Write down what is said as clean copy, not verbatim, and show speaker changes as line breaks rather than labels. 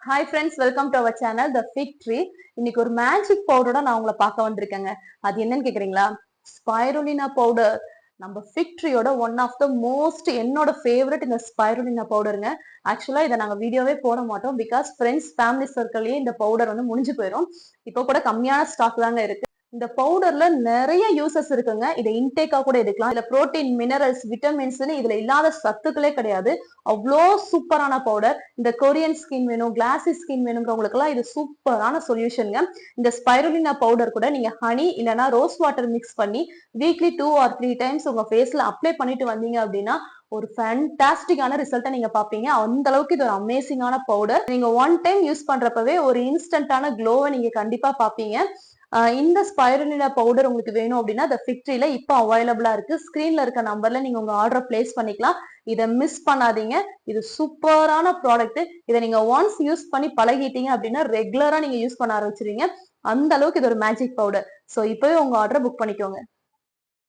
Hi friends, welcome to our channel the fig tree. இன்னைக்கு ஒரு magic பவுடரோட நான் உங்களை பார்க்க வந்திருக்கேங்க. அது என்னன்னு கேக்குறீங்களா? Spirulina powder. நம்ம ஃபிக் ட்ரீயோட ஒன் ஆஃப் த மோஸ்ட் என்னோட ஃபேவரட் இந்த ஸ்பைருலினா பவுடருங்க. ஆக்சுவலா இதை நாங்க வீடியோவே போட மாட்டோம், பிகாஸ் ஃப்ரெண்ட்ஸ் ஃபேமிலி சர்க்கிள்லயே இந்த பவுடர் வந்து முடிஞ்சு போயிடும். இப்போ கூட கம்மியான ஸ்டாக் தாங்க இருக்கு. இந்த பவுடர்ல நிறைய யூசஸ் இருக்குங்க. இதை இன்டேக்கா கூட எடுக்கலாம். இதுல புரோட்டீன், மினரல்ஸ், விட்டமின்ஸ்னு இதுல இல்லாத சத்துக்களே கிடையாது. அவ்வளோ சூப்பரான பவுடர். இந்த கொரியன் ஸ்கின் வேணும், கிளாசி ஸ்கின் வேணுங்கிறவங்களுக்கு எல்லாம் இது சூப்பரான சொல்யூஷனுங்க. இந்த ஸ்பைருலினா பவுடர் கூட நீங்க ஹனி இல்லைன்னா ரோஸ் வாட்டர் மிக்ஸ் பண்ணி வீக்லி 2 or 3 டைம்ஸ் உங்க ஃபேஸ்ல அப்ளை பண்ணிட்டு வந்தீங்க அப்படின்னா ஒரு ஃபேண்டாஸ்டிக்கான ரிசல்ட்டை நீங்க பாப்பீங்க. அந்த அளவுக்கு இது ஒரு அமேசிங்கான பவுடர். நீங்க ஒன் டைம் யூஸ் பண்றப்பவே ஒரு இன்ஸ்டன்டான க்ளோவை நீங்க கண்டிப்பா பாப்பீங்க. இந்த ஸ்பைருலினா பவுடர் உங்களுக்கு வேணும் அப்படின்னா இந்த ஃபிக் ட்ரீல இப்போ அவைலபிளா இருக்கு. ஸ்கிரீன்ல இருக்க நம்பர்ல நீங்க உங்க ஆர்டர் பிளேஸ் பண்ணிக்கலாம். இதை மிஸ் பண்ணாதீங்க. இது சூப்பரான ப்ராடக்ட். இதை நீங்க ஒன்ஸ் யூஸ் பண்ணி பழகிட்டீங்க அப்படின்னா ரெகுலரா நீங்க யூஸ் பண்ண ஆரம்பிச்சிருவீங்க. அந்த அளவுக்கு இது ஒரு மேஜிக் பவுடர். ஸோ இப்பவே உங்க ஆர்டரை புக் பண்ணிக்கோங்க.